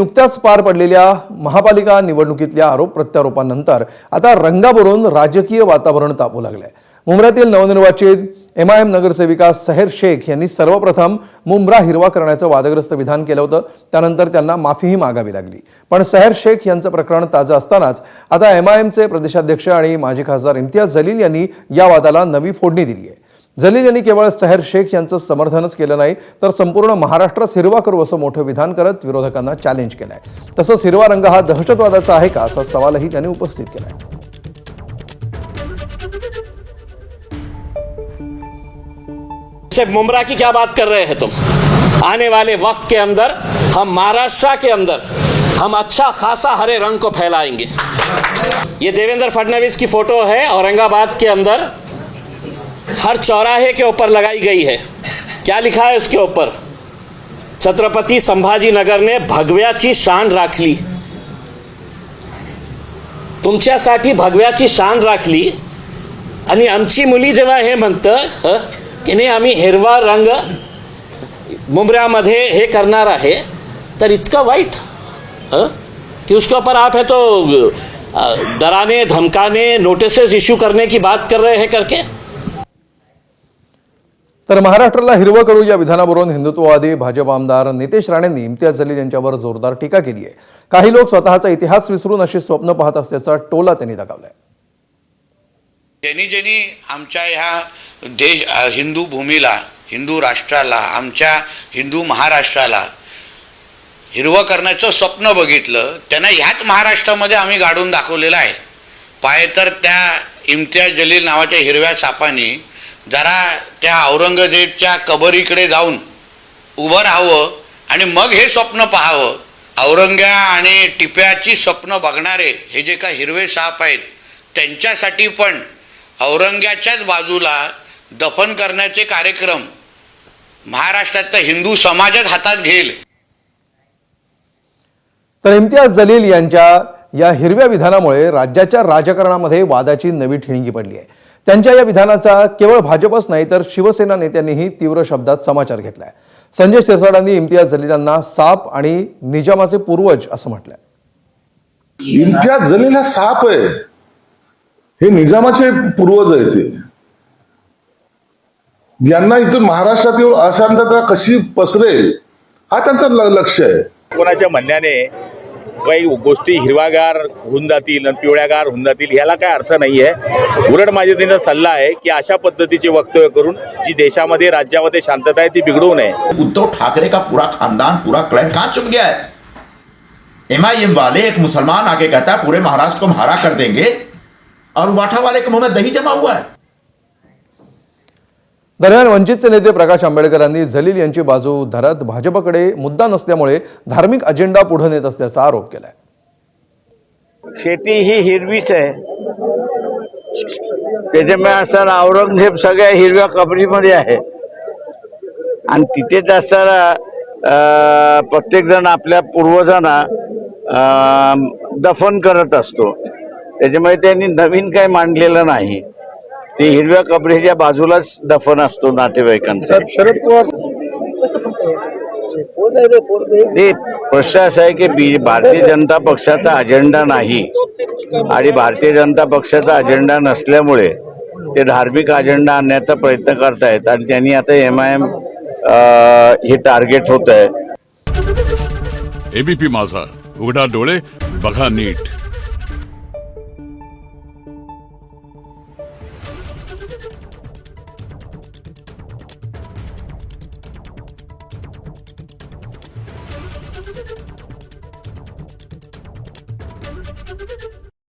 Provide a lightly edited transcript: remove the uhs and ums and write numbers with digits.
नुकत्याच पार पडलेल्या महापालिका निवडणुकीतल्या आरोप प्रत्यारोपांनंतर आता रंगावरून राजकीय वातावरण तापू लागलंय। मुंब्र्यातील नवनिर्वाचित एमआयएम नगरसेविका सहेर शेख यांनी सर्वप्रथम मुंब्रा हिरवा करण्याचं वादग्रस्त विधान केलं होतं। त्यानंतर त्यांना माफीही मागावी लागली। पण सहेर शेख यांचं प्रकरण ताजं असतानाच आता एमआयएमचे प्रदेशाध्यक्ष आणि माजी खासदार इम्तियाज जलील यांनी या वादाला नवी फोडणी दिली आहे। जलील यांनी केवळ सहेर शेख यांचं समर्थनच केलं नाही तर संपूर्ण महाराष्ट्रात हिरवा करू असं मोठं विधान करत विरोधकांना चॅलेंज केलंय। तसंच हिरवा रंग हा दहशतवादाचा आहे का असा सवालही त्यांनी उपस्थित केलाय। सिर्फ मुंब्रा की क्या बात कर रहे हैं तुम? आने वाले वक्त के अंदर हम महाराष्ट्र के अंदर हम अच्छा खासा हरे रंग को फैलाएंगे। ये देवेंद्र फडणवीस की फोटो है, औरंगाबाद के अंदर हर चौराहे के ऊपर लगाई गई है। क्या लिखा है उसके ऊपर? छत्रपति संभाजीनगर ने भगव्याची शान राखली। तुमच्यासाठी भगव्याची शान राखली आणि आमची मुली जेव्हा हे म्हणतं की नाही आम्ही हिरवा रंग मुंब्र्यामध्ये हे करणार आहे, तर इतकं वाईट कि उसके ऊपर आप है तो डराने धमकाने नोटिसेस इश्यू करने की बात कर रहे हैं करके। तर महाराष्ट्राला हिरवं करू या विधानावरून हिंदुत्ववादी भाजप आमदार नितेश राणेंनी इम्तियाज जलील यांच्यावर जोरदार टीका केली आहे। काही लोक स्वतःचा इतिहास विसरून अशी स्वप्न पाहत असल्याचा टोला त्यांनी लगावलाय। ज्यांनी आमच्या ह्या देश हिंदू भूमीला, हिंदू राष्ट्राला, आमच्या हिंदू महाराष्ट्राला हिरवं करण्याचं स्वप्न बघितलं, त्यांना ह्याच महाराष्ट्रामध्ये आम्ही गाडून दाखवलेलं आहे। पाय तर त्या इम्तियाज जलील नावाच्या हिरव्या सापानी जरा त्या औरंगजेबच्या कबरीकडे जाऊन उभं राहावं आणि मग हे स्वप्न पाहावं। औरंग्या आणि टिप्याची स्वप्न बघणारे हे जे काही हिरवे साप आहेत, त्यांच्यासाठी पण औरंग्याच्याच बाजूला दफन करण्याचे कार्यक्रम महाराष्ट्रातल्या हिंदू समाजात हातात घेईल। तर इम्तियाज जलील यांच्या या हिरव्या विधानामुळे राज्याच्या राजकारणामध्ये वादाची नवी ठिणगी पडली आहे। त्यांच्या या विधानाचा केवळ भाजपच नाही तर शिवसेना नेत्यांनीही तीव्र शब्दात समाचार घेतलाय। संजय शिरसाटांनी इम्तियाज जलीलांना साप आणि निजामाचे पूर्वज असं म्हटलंय। इम्तियाज जलील हा साप आहे, हे निजामाचे पूर्वज आहे। ते यांना इथून महाराष्ट्रात येऊन अशांतता कशी पसरेल हा त्यांचा लक्ष आहे। कोणाच्या म्हणण्याने काही गोष्टी हिरवागार होऊन जातील आणि पिवळ्यागार होऊन जातील याला काय अर्थ नाहीये। उलट माझा त्यांचा सल्ला आहे की अशा पद्धतीचे वक्तव्य करून जी देशामध्ये राज्यामध्ये शांतता है ती बिगड़ू नये। उद्धव ठाकरे का पूरा खानदान, पूरा क्लैन कहां चुप गया है? एमआईएम वाले, एक मुसलमान आके कहता है पूरे महाराष्ट्र को हम हरा कर देंगे और बाठा वाले के मुंह में दही जमा हुआ है। दरम्यान वंचितचे नेते प्रकाश आंबेडकर यांनी जलील यांची बाजू धरत भाजपकडे मुद्दा नसल्यामुळे धार्मिक अजेंडा पुढे नेत असल्याचा आरोप केलाय। शेती ही हिरवीच आहे, त्याच्यामुळे असताना औरंगजेब सगळ्या हिरव्या कबरीमध्ये आहे आणि तिथेच असताना प्रत्येक जण आपल्या पूर्वजांना दफन करत असतो। त्याच्यामुळे त्यांनी नवीन काही मांडलेलं नाही, ते हिरव्या कबरीच्या बाजूलाच दफन असतो नातेवाईकांचा। शरद पवार ते प्रश्न असा आहे की भारतीय जनता पक्षाचा अजेंडा नाही आणि भारतीय जनता पक्षाचा अजेंडा नसल्यामुळे ते धार्मिक अजेंडा आणण्याचा प्रयत्न करतायत आणि त्यांनी आता एमआयएम हे टार्गेट होत आहे। एबीपी माझा, उघडा डोळे बघा नीट। Thank you.